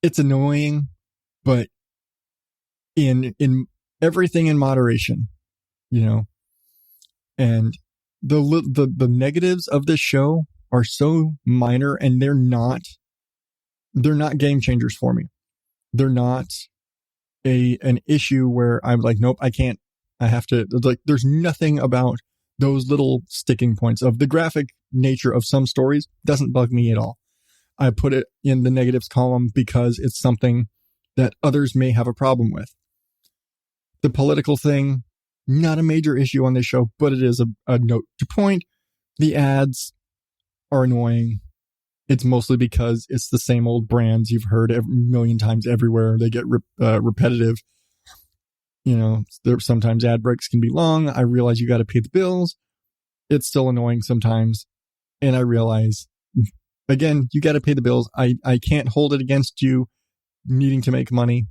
S3: it's annoying, but in everything in moderation, and the negatives of this show are so minor, and they're not game changers for me. They're not an issue where I'm like, nope, I can't, I have to, like, there's nothing about those little sticking points of the graphic nature of some stories doesn't bug me at all. I put it in the negatives column because it's something that others may have a problem with. The political thing, not a major issue on this show, but it is a note to point. The ads are annoying. It's mostly because it's the same old brands you've heard a million times everywhere. They get repetitive. Sometimes ad breaks can be long. I realize you got to pay the bills. It's still annoying sometimes. And I realize, again, you got to pay the bills. I can't hold it against you needing to make money,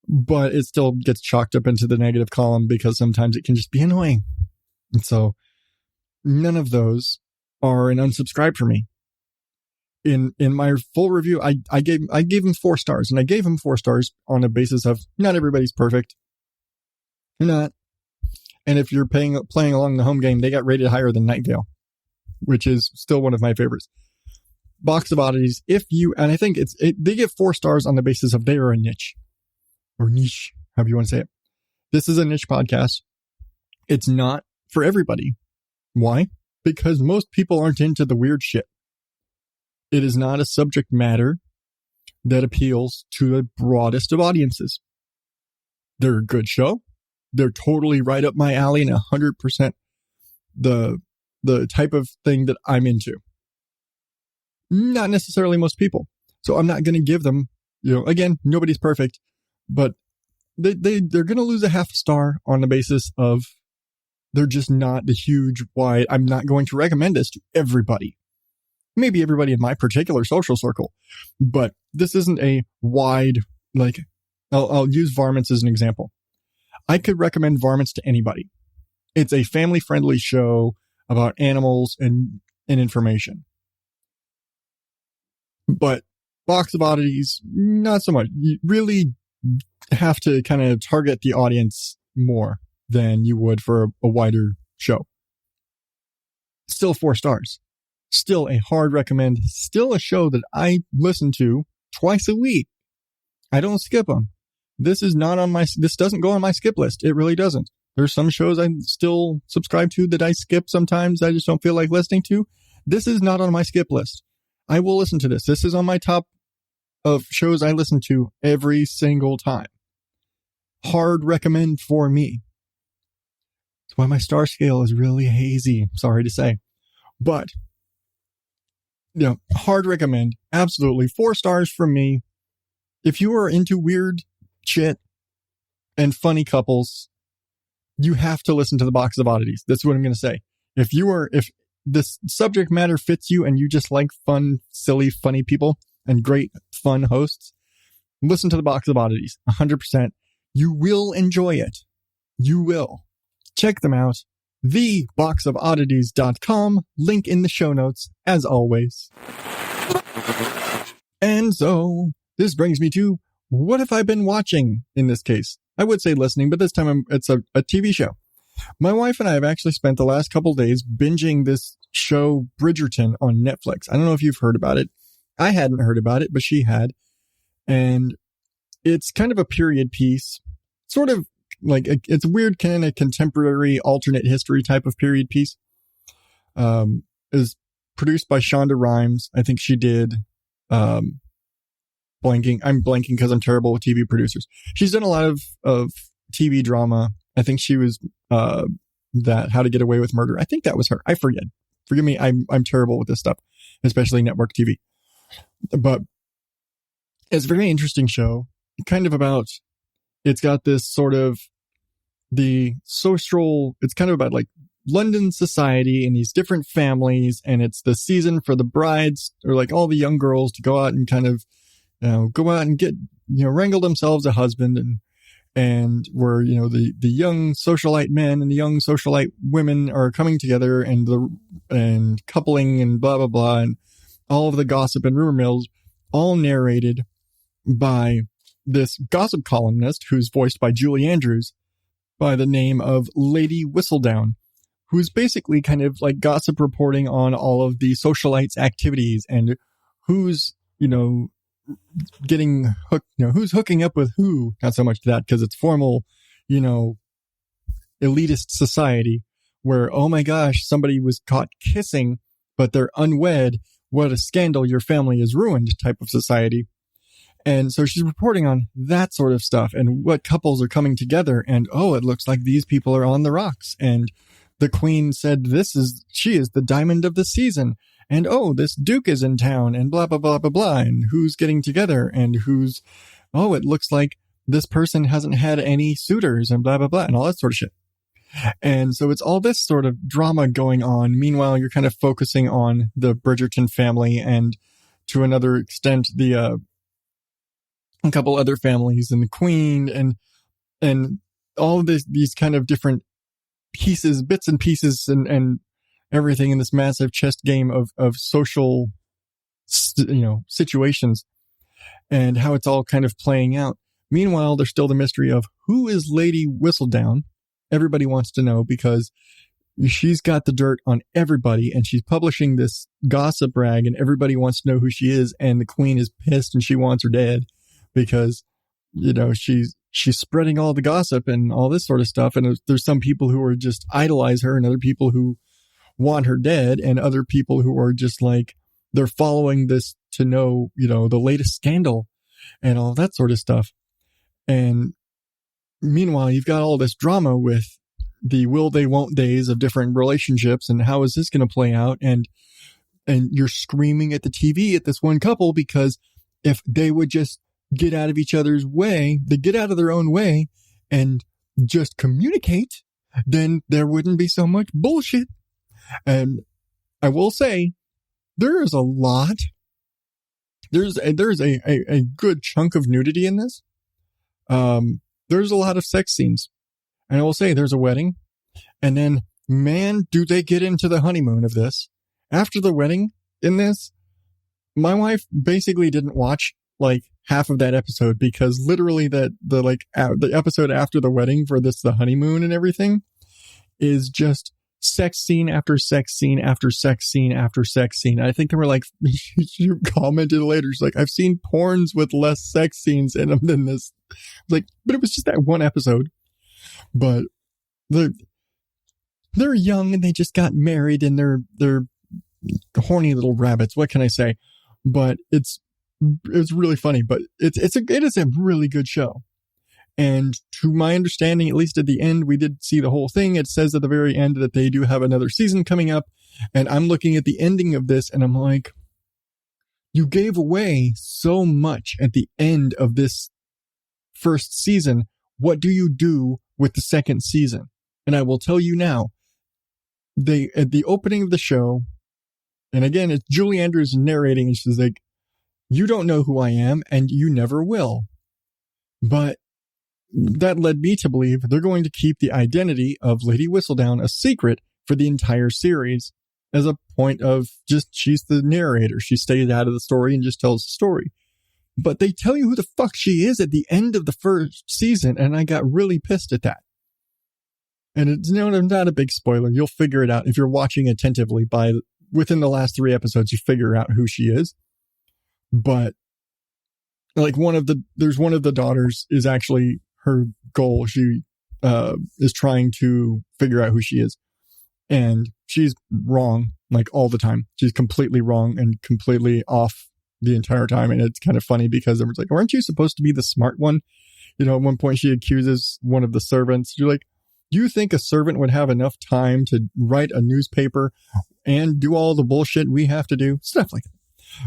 S3: but it still gets chalked up into the negative column because sometimes it can just be annoying. And so none of those are an unsubscribe for me. In my full review, I gave him 4 stars, and I gave him 4 stars on a basis of not everybody's perfect. You're not. And if you're playing along the home game, they got rated higher than Night Vale, which is still one of my favorites. Box of Oddities, and I think they get 4 stars on the basis of they are a niche, or niche, however you want to say it. This is a niche podcast. It's not for everybody. Why? Because most people aren't into the weird shit. it is not a subject matter that appeals to the broadest of audiences. They're a good show. They're totally right up my alley and 100% the type of thing that I'm into. Not necessarily most people. So I'm not going to give them, again, nobody's perfect, but they're going to lose a half a star on the basis of they're just not the huge wide. I'm not going to recommend this to everybody. Maybe everybody in my particular social circle, but this isn't a wide, like, I'll use Varmints as an example. I could recommend Varmints to anybody. It's a family-friendly show about animals and information. But Box of Oddities, not so much. You really have to kind of target the audience more than you would for a wider show. Still 4 stars. Still a hard recommend. Still a show that I listen to twice a week. I don't skip them. This doesn't go on my skip list. It really doesn't. There's some shows I still subscribe to that I skip sometimes. I just don't feel like listening to. This is not on my skip list. I will listen to this. This is on my top of shows I listen to every single time. Hard recommend for me. That's why my star scale is really hazy. Sorry to say. But, hard recommend. Absolutely. 4 stars from me. If you are into weird shit and funny couples, you have to listen to the Box of Oddities. That's what I'm going to say. If this subject matter fits you and you just like fun, silly, funny people and great, fun hosts, listen to the Box of Oddities. 100%. You will enjoy it. You will. Check them out. theboxofoddities.com. Link in the show notes, as always. And so, this brings me to, what have I been watching in this case? I would say listening, but this time it's a TV show. My wife and I have actually spent the last couple days binging this show, Bridgerton, on Netflix. I don't know if you've heard about it. I hadn't heard about it, but she had. And it's kind of a period piece, sort of like it's a weird kind of contemporary alternate history type of period piece. Is produced by Shonda Rhimes. I think she did, I'm blanking because I'm terrible with TV producers. She's done a lot of TV drama. I think she was, that How to Get Away with Murder. I think that was her. I forget. Forgive me. I'm terrible with this stuff, especially network TV. But it's a very interesting show. Kind of about, it's got this sort of the social, it's kind of about like London society and these different families. And it's the season for the brides or like all the young girls to go out and kind of, go out and get, wrangle themselves a husband and where, the young socialite men and the young socialite women are coming together and coupling and blah, blah, blah. And all of the gossip and rumor mills, all narrated by this gossip columnist who's voiced by Julie Andrews by the name of Lady Whistledown, who's basically kind of like gossip reporting on all of the socialites' activities and who's, getting hooked, who's hooking up with who. Not so much that because it's formal, elitist society where, oh my gosh, somebody was caught kissing, but they're unwed. What a scandal. Your family is ruined type of society. And so she's reporting on that sort of stuff and what couples are coming together. And, oh, it looks like these people are on the rocks. And the queen said, she is the diamond of the season. And, oh, this duke is in town and blah, blah, blah, blah, blah. And who's getting together and it looks like this person hasn't had any suitors and blah, blah, blah, and all that sort of shit. And so it's all this sort of drama going on. Meanwhile, you're kind of focusing on the Bridgerton family and to another extent, a couple other families and the queen and all of these kind of different pieces, bits and pieces and everything in this massive chess game of social, situations and how it's all kind of playing out. Meanwhile, there's still the mystery of who is Lady Whistledown. Everybody wants to know because she's got the dirt on everybody and she's publishing this gossip rag and everybody wants to know who she is. And the queen is pissed and she wants her dead because, she's spreading all the gossip and all this sort of stuff. And there's some people who are just idolize her and other people who want her dead and other people who are just like, they're following this to know, the latest scandal and all that sort of stuff. And meanwhile, you've got all this drama with the will they won't days of different relationships and how is this going to play out? And you're screaming at the TV at this one couple because if they would just get out of each other's way, they get out of their own way and just communicate, then there wouldn't be so much bullshit. And I will say, there is a lot. There's a good chunk of nudity in this. There's a lot of sex scenes. And I will say there's a wedding. And then, man, do they get into the honeymoon of this. After the wedding in this, my wife basically didn't watch like half of that episode because literally the episode after the wedding for this, the honeymoon and everything is just sex scene after sex scene after sex scene after sex scene. I think they were like, you commented later, she's like, I've seen porns with less sex scenes in them than this. Like, but it was just that one episode. But they're young and they just got married and they're horny little rabbits. What can I say? But it's really funny, but it is a really good show. And to my understanding, at least at the end, we did see the whole thing. It says at the very end that they do have another season coming up. And I'm looking at the ending of this and I'm like, you gave away so much at the end of this first season. What do you do with the second season? And I will tell you now, at the opening of the show, and again, it's Julie Andrews narrating, and she's like, you don't know who I am, and you never will. But that led me to believe they're going to keep the identity of Lady Whistledown a secret for the entire series as a point of just, she's the narrator. She stays out of the story and just tells the story. But they tell you who the fuck she is at the end of the first season, and I got really pissed at that. And it's not a big spoiler. You'll figure it out if you're watching attentively. Within the last 3 episodes, you figure out who she is. But like there's one of the daughters is actually her goal. She is trying to figure out who she is. And she's wrong, like all the time. She's completely wrong and completely off the entire time. And it's kind of funny because everyone's like, aren't you supposed to be the smart one? At one point she accuses one of the servants. You're like, do you think a servant would have enough time to write a newspaper and do all the bullshit we have to do? Stuff like that.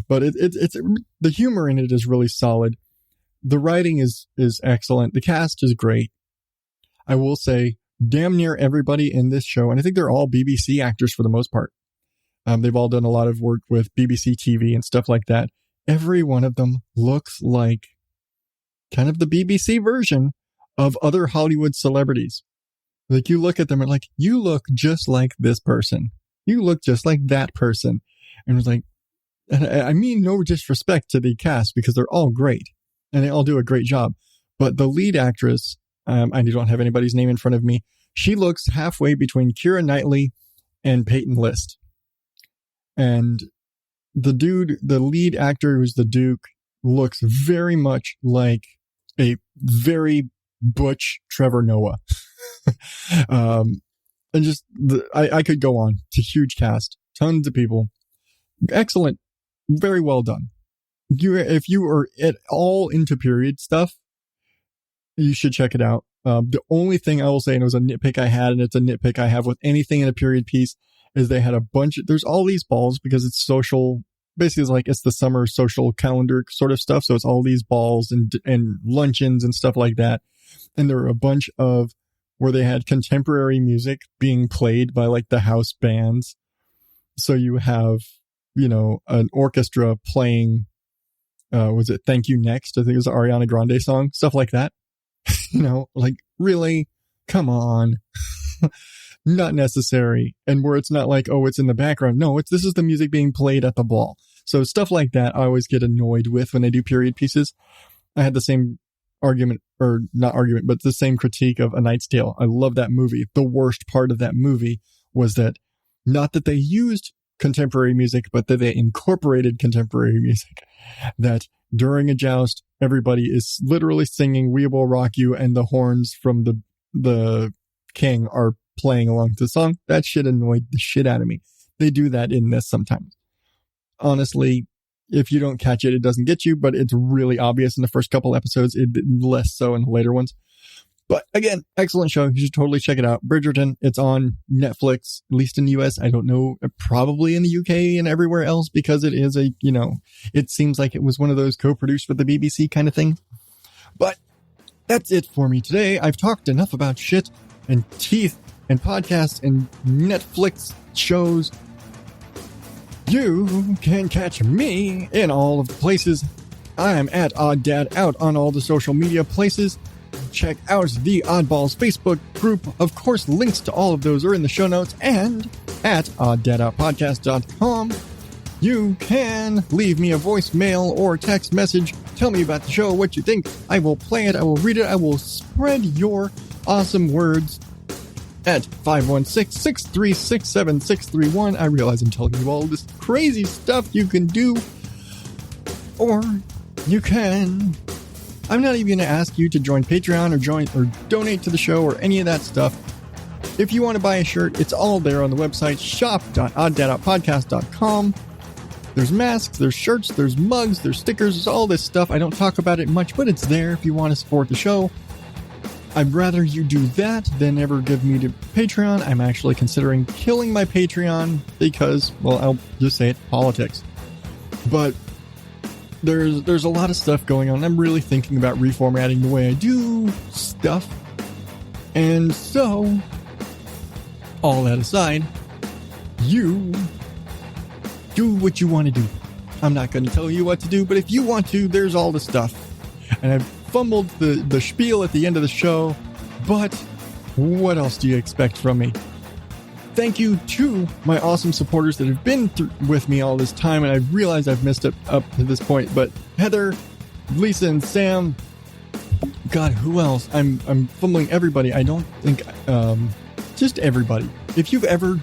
S3: But it's the humor in it is really solid. The writing is excellent. The cast is great. I will say damn near everybody in this show, and I think they're all BBC actors for the most part. They've all done a lot of work with BBC TV and stuff like that. Every one of them looks like kind of the BBC version of other Hollywood celebrities. Like you look at them and like, you look just like this person. You look just like that person. And it's like, I mean no disrespect to the cast because they're all great and they all do a great job. But the lead actress, I don't have anybody's name in front of me. She looks halfway between Keira Knightley and Peyton List. And the lead actor who's the Duke looks very much like a very butch Trevor Noah. And just I could go on. It's a huge cast, tons of people, excellent, very well done. If you are at all into period stuff, you should check it out. The only thing I will say, and it was a nitpick I had, and it's a nitpick I have with anything in a period piece, is they had there's all these balls because it's social. Basically, it's like it's the summer social calendar sort of stuff. So it's all these balls and luncheons and stuff like that. And there were a bunch of where they had contemporary music being played by like the house bands. So you have, an orchestra playing, was it Thank You Next? I think it was an Ariana Grande song, stuff like that. Like really, come on. Not necessary. And where it's not like, oh, it's in the background. No, this is the music being played at the ball. So stuff like that I always get annoyed with when they do period pieces. I had the same argument, or not argument, but the same critique of A Knight's Tale. I love that movie. The worst part of that movie was that not that they used contemporary music, but that they incorporated contemporary music. That during a joust, everybody is literally singing "We Will Rock You" and the horns from the king are playing along to the song. That shit annoyed the shit out of me. They do that in this sometimes. honestly, if you don't catch it, it doesn't get you, but it's really obvious in the first couple episodes, less so in the later ones. But again, excellent show. You should totally check it out. Bridgerton, it's on Netflix, at least in the US. I don't know, probably in the UK and everywhere else, because it is it seems like it was one of those co-produced with the BBC kind of thing. But that's it for me today. I've talked enough about shit and teeth and podcasts and Netflix shows. You can catch me in all of the places. I'm at Odd Dad Out on all the social media places. Check out the Oddballs Facebook group. Of course, links to all of those are in the show notes and at oddadoutpodcast.com. You can leave me a voicemail or text message. Tell me about the show, what you think. I will play it. I will read it. I will spread your awesome words at 516-636-7631. I realize I'm telling you all this crazy stuff you can do. Or you can... I'm not even going to ask you to join Patreon or donate to the show or any of that stuff. If you want to buy a shirt, it's all there on the website, shop.oddadoutpodcast.com. There's masks, there's shirts, there's mugs, there's stickers, there's all this stuff. I don't talk about it much, but it's there if you want to support the show. I'd rather you do that than ever give me to Patreon. I'm actually considering killing my Patreon because, well, I'll just say it, politics. But there's a lot of stuff going on. I'm really thinking about reformatting the way I do stuff. And so, all that aside, you do what you want to do. I'm not going to tell you what to do, but if you want to, there's all the stuff. And I've fumbled the spiel at the end of the show, but what else do you expect from me? Thank you to my awesome supporters that have been with me all this time, and I realize I've messed it up to this point, but Heather, Lisa, and Sam, God, who else? I'm fumbling everybody. I don't think, just everybody. If you've ever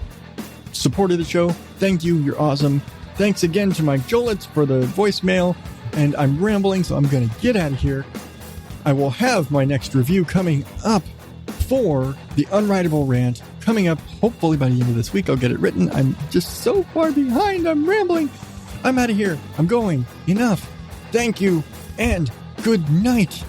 S3: supported the show, thank you. You're awesome. Thanks again to Mike Jolitz for the voicemail, and I'm rambling, so I'm going to get out of here. I will have my next review coming up for the Unwritable Rant coming up hopefully by the end of this week. I'll get it written. I'm just so far behind. I'm rambling. I'm out of here. I'm going. Enough. Thank you and good night.